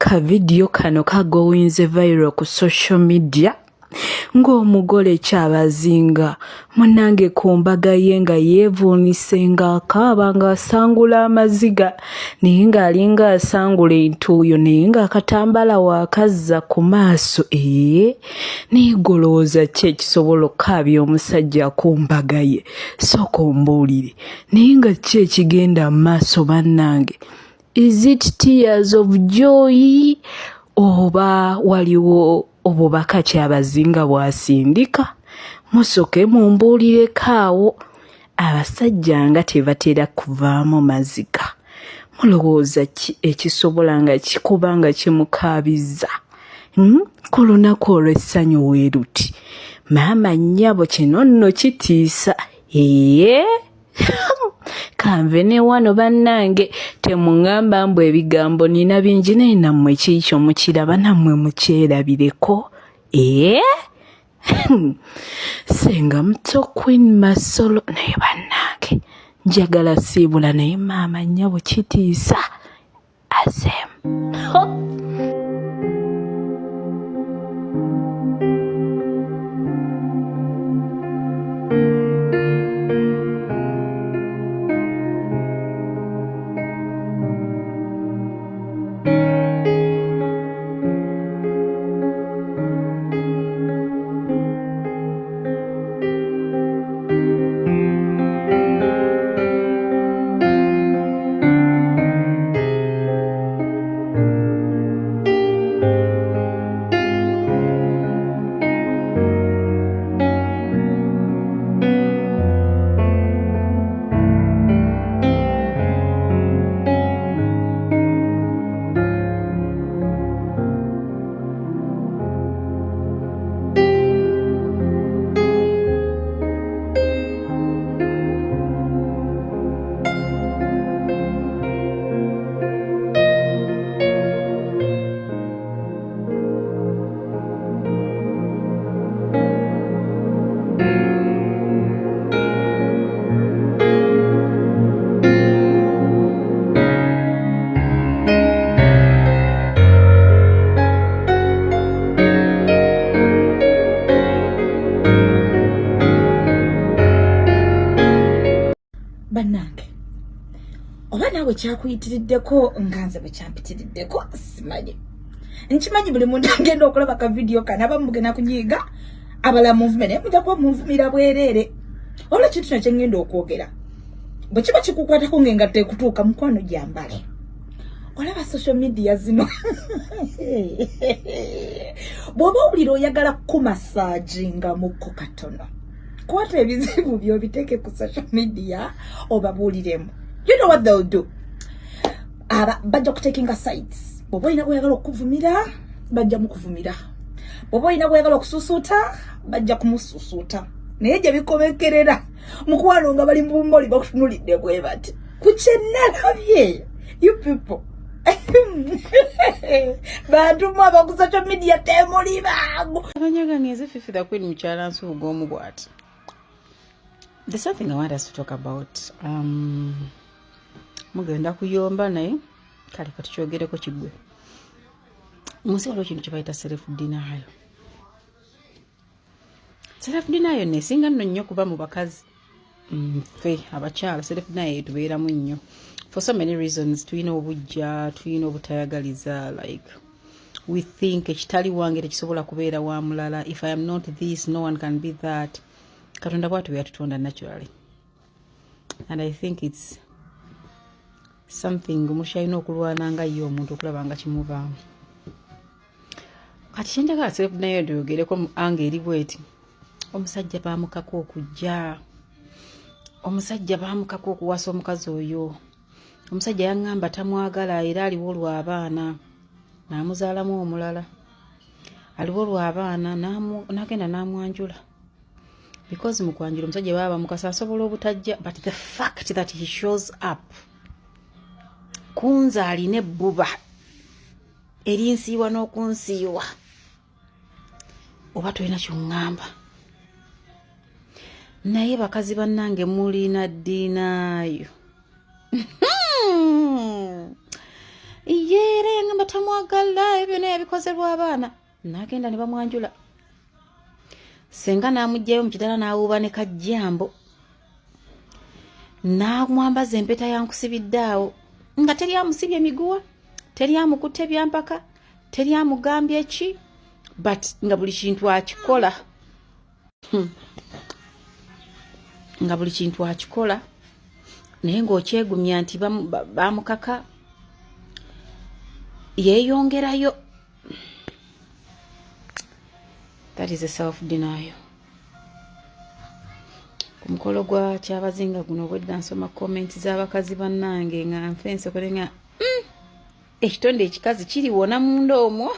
ka video kano kagowinze viral ku social media ng'omugole Kyabazinga munange ku mbaga ye nga yeevuunise ng'akaaba ng'asangula amaziga naye ng'alinga asangula entuuyo naye ng'akatambaala waakazza ku maaso naye golowooza ki ekisobola okukaabya omusajja ku mbaga ye sooka ombuulire naye nga ki ekigenda mu maaso bannange? Is it tears of joy oba waliwo obubaka Kyabazinga bw'asindika? Musooke mumbuulireko awo. Abasajja nga tebatera kuvaamu maziga. Mulowooza ki ekisobola nga kikuba nga kimukaabizza? Ku lunaku olw'essanyu bwe luti. Maama nnyabo kino nno kitiisa. Kanve ne wano bannange temuŋŋamba mbu ebigambo nina bingi naye nammwe kiikyo mukiraba nammwe mukyerabireko. Senga muto Queen Masolo naye bannange njagala siibula naye maama nnyabo kitiisa. Azem. Bannange oba naawe kyakuyitiriddeko nga nze bwe kyampitiriddeko simanyi. Nkimanyi buli muntu agenda okulaba ka video kano abamu mugenda kunyiiga abalala munvume naye mujja kuba munvumira bwereere. Olwo ekintu kino kye ngenda okwogera bwe kiba kikukwatako ng'engatto ekutuuka mukwano gyambale. Olaba social media zino bw'oba owulira oyagala kumasaaginga mukko katono kwata ebizibu by'obiteeke ku social media obabuuliremu. You know what they'll do? Bajja kutekinga sides. Bw'oba olina bw'oyagala okuvumira bajja mukuvumira. Bw'oba olina bw'oyagala okususuuta bajja kumususuuta. Naye gye bikomekerera mukwano nga bali mu bumoli bakutunulidde bwe bati. Ku kye nnalabye you people bantu mwaba ku social media temuli bangu. Abanyaga ngeze Fifi the Queen mukyala nsuuga omu bw'ati. There's something I want us to talk about. Mugenda kuyomba naye kale kati kyogereko kigwe. Musi waliwo kintu kye bayita self-denial. Self-denial nesinga nno nnyo kuba mu bakazi. Ffe abakyala self-denial tubeeramu nnyo. For so many reasons, tulina obujja, tulina obutayagaliza, like we think ekitali wange tekisobola kubeera wa mulala. If I am not this, no one can be that. Katonda bwatu byatutonda naturally. And I think it's something omushayina okulwana nga ye omuntu okulaba nga kimuvaamu. Kati kyenjagala self-denial ndoyogereko anga eri bweti. Omusajja baamukako okujja. Omusajja baamukako okuwasa omukazi oyo. Omusajja yaŋŋamba tamwagala era aliwo olw'abaana. N'amuzaalamu omulala. Aliwo olw'abaana n'agenda n'amwanjula. Because mukwanjula omusajja baba mukasa asobola obutajja, but the fact that he shows up kunza aline bbuba erinsiiwa n'okunsiiwa oba tolina ky'oŋŋamba. Naye bakazi bannange mulina ddiinaayo. yere yangamba tamwagala ebyo naye bikozerwa abaana nagenda ne bamwanjula senga namugjayo mu kitala n'awuuba ne kajjambo n'amwambaza empeta yankusibiddaawo nga teryamusibye miguwa teryamukutte byampaka teryamugambye ki but nga buli kintu akikola nga buli kintu akikola naye ng'okyegumya nti bamukaka yeeyongerayo. That is a self-denial. Ku mukolo gwa Kyabazinga guno obwedda nsoma comments z'abakazi bannange nga nfense kole nga ekitonde ekikazi kiriwona munda omwo.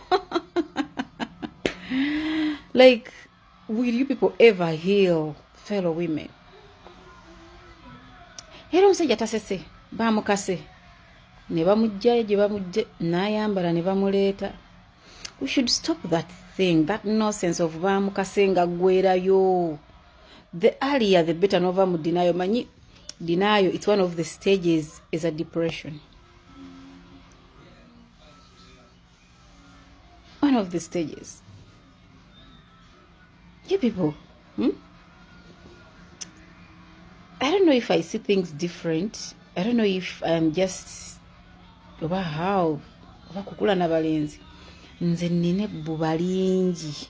Like, will you people ever heal fellow women? Era omusajja tasese bamukase ne bamugjayo gye bamugje n'ayambala ne bamuleeta. We should stop that thing, that nonsense of bamukase nga gwerayo. The earlier the better. Nova mu denial. Manyi denial, it's one of the stages is a depression. One of the stages. You people, I don't know if I see things different. I don't know if I'm just oba how oba kukula na balenzi nze nine bubalingi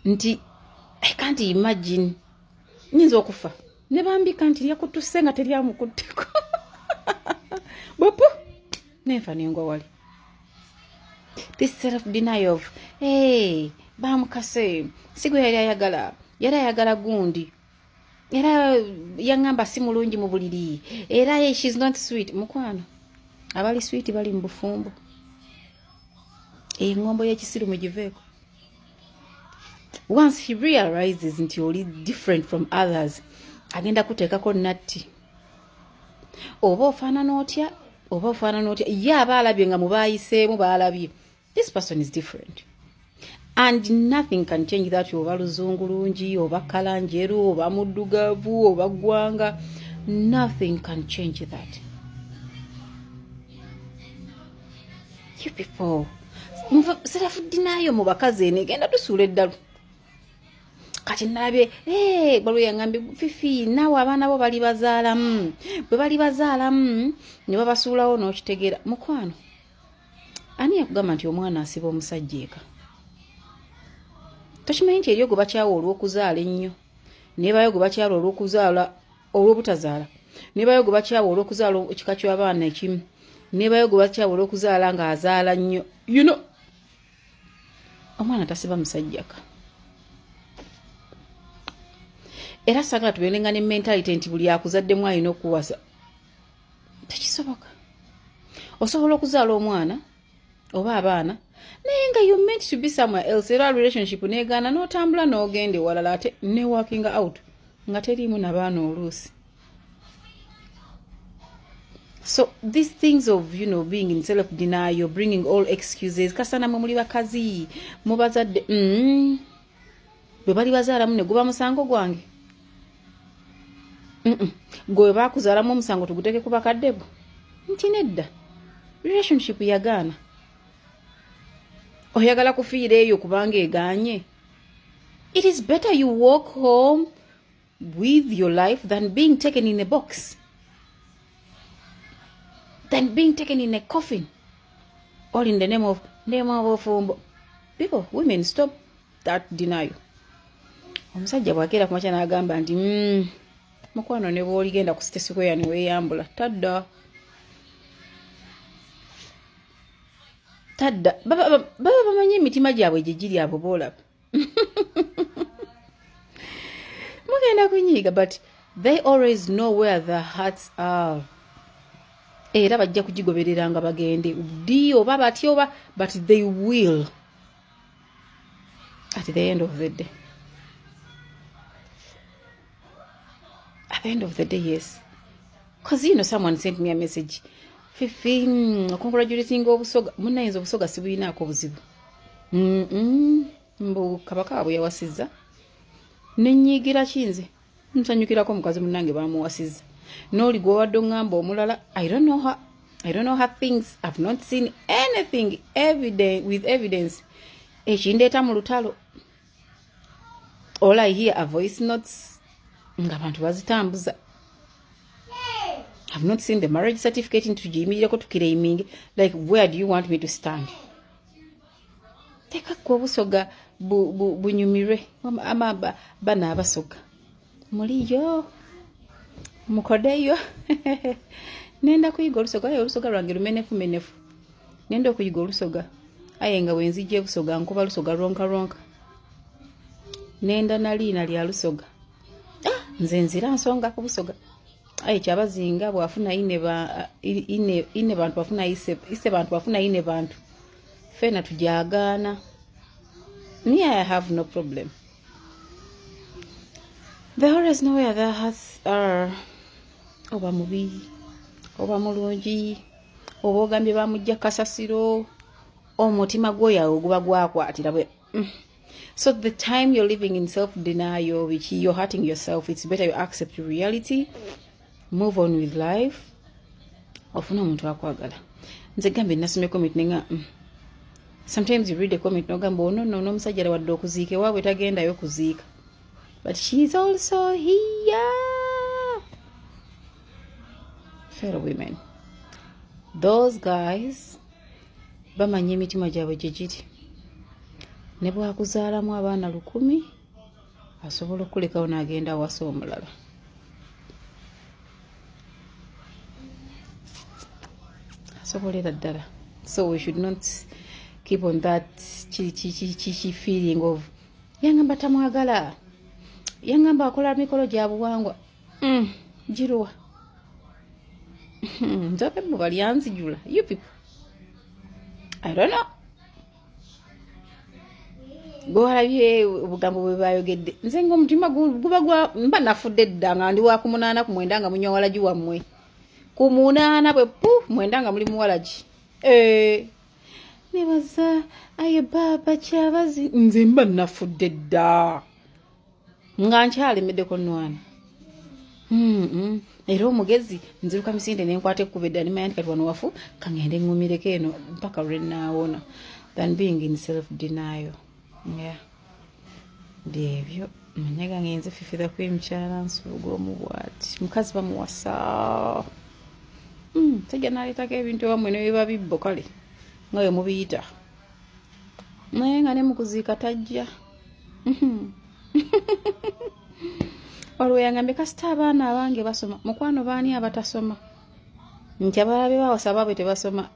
nti I can't imagine nyinza okufa ne bambika nti yakutuse nga teryamukutteko bopo nefa nengwa wali. This self-denial of hey bamukase sigo yali ayagala gundi era yangamba si mulungi mu buliri era she's not sweet. Mukwano abali sweet bali mu bufumbo engombo y'ekisiru mugiveeko. Once he realizes nti oli different from others agenda kuteekako natti oba ofaanana otya ye aba alabye nga mubayiseemu baalabye this person is different and nothing can change that. Oba luzungu lungi oba kala njeru oba muddugavu oba gwanga, nothing can change that. You people self-denial mu bakazi ene genda tusuula eddalu kati nabe balo yangambe fifi nawe abaana bo bali bazaalamu bwe bali bazaalamu ne babasuulawo n'okitegeera. Mukwano ani yakugamba nti omwana asiba omusajja eka? Tokimanyi nti eryo gwe bakyawa olw'okuzaala ennyo nebayo gwe bakyawa olw'okuzaala olw'obutazaala nebayo gwe bakyawa olw'okuzaala ekika ky'abaana ekimu nebayo gwe bakyawa olw'okuzaala ng'azaala nnyo. You know, omwana tasiba musajjaka. Era sagala tubeerenga ne mentality nti buli akuzaddemu alina okuwasa. Tekisoboka. Osobola okuzaala omwana oba abaana naye nga you meant to be somewhere else. Era relationship neegaana n'otambula n'ogende walala ate ne working out nga teriimu n'abaana oluusi. So these things of, you know, being in self-denial, bringing all excuses, kasana mwe muli bakazi mubazadde bwe bali bazaalamu ne guba musango gwange gwe bakuzaalamu omusango tuguteeke ku bakadde bo nti nedda relationship yagaana. Oyagala kufiira eyo kubanga egaanye. It is better you walk home with your life than being taken in a box, than being taken in a coffin, all in the name of people. Women, stop that denial. Omusajja bwakera kumakya n'agamba nti mukwano ne bw'oligenda ku City Square ne weeyambula tadda baba bamanyi emitima gyabwe gye giri abo boolaba mugenda kunyiiga but they always know where their hearts are. Era bajja kugigoberera nga bagende ddi oba batyo oba but they will at the end of the day. At the end of the day, yes. Because, you know, someone sent me a message. Fifi, congratulating Busoga. Munayinza Busoga sibuyinaako buzibu. Mbu kabaka abwe yawasizza. Nenyigira kinze. Nsanyukirako mukazi munnange bamuwasizza. N'oli gwe wadde ngamba omulala, I don't know her. I don't know her things. I've not seen anything with evidence. Echindeta mu lutalo. All I hear are voice notes. Ngabantu bazitambuza. I've not seen the marriage certificate into Jimmy to claiming. Like, where do you want me to stand? Teka kwa busoga bunyumire. Ama bana abasoga. Muliyo. Mukodeyo. Nenda kuyiga olusoga lwange lumenefu. Nenda okuyiga olusoga. Aye nga wenzije busoga nkuba lusoga ronka. Nenda nalina lya lusoga. Nze nzira nsonga ku busoga. Aye Kyabazinga bwafuna ine bantu bafuna ise bantu bafuna ine bantu. Fena tujagana. Me, I have no problem. There always know where their hearts are. Oba mubi, oba mulungi, oba ogambye bamujja kasasiro, omutima gwoyawo guba gwakwatira bwe. So the time you're living in self-denial, which you're hurting yourself, it's better you accept your reality, move on with life. Ofuna omuntu akwagala. Nze gambe nasomye comment nenga. Sometimes you read a comment nogamba no musajja wadde okuziike waabwe tagendayo kuziika. But she's also here. Fellow women. Those guys bamanye emitima gyabwe gye giri. Ne bwakuzaalamu abaana 10 asobola okulekawo n'agenda awasa omulala. Asobolera ddala. So we should not keep on that chi feeling of yangamba tamwagala. Yangamba akola mikolo gya buwangwa. Jiruwa. Nzobe bali yanzijula. You people. I don't know. Go halabye obugambo bwe bayogedde. Nze ng'omutima guba gwa mba nafudde dda nga ndi wa kumunana ku mwenda nga munyowala ji wammwe. Ku munana bwe mwenda nga muli muwalaji. Nebaza aye baba Kyabazi nze mba nafudde dda. Nga nkyalemeddeko nwana. Era omugezi nziruka misinde nenkwate kubedda ni mayandi kati wano wafu kangende ngumireko eno mpaka lwenaawona than being in self-denial. Yeah. Ndebyo manyaga ngenze fifira kwemkyala nsuuga omubwati mukazi bamuwasa. Tajja naleetako ebintu ewamwe ne biba bibbo kale nga we mubiyita. Naye nga ne mukuziika tajja. Olwo yangambe kasita abaana abange basoma. Mukwano baani abatasoma? Nti abalabe bawasa baabwe tebasoma.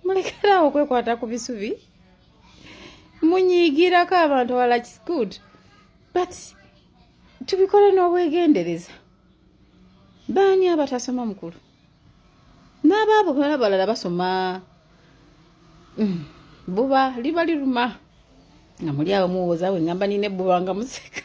Mulekerawo okwekwata ku bisubi. Munyigirako abantu wala it's good. But tubikole n'obwegendereza. Baani abatasoma mukulu? N'abaabo balala basoma. Buba liba liruma. Nga muli abo muwoza we ngamba nine buba nga museka.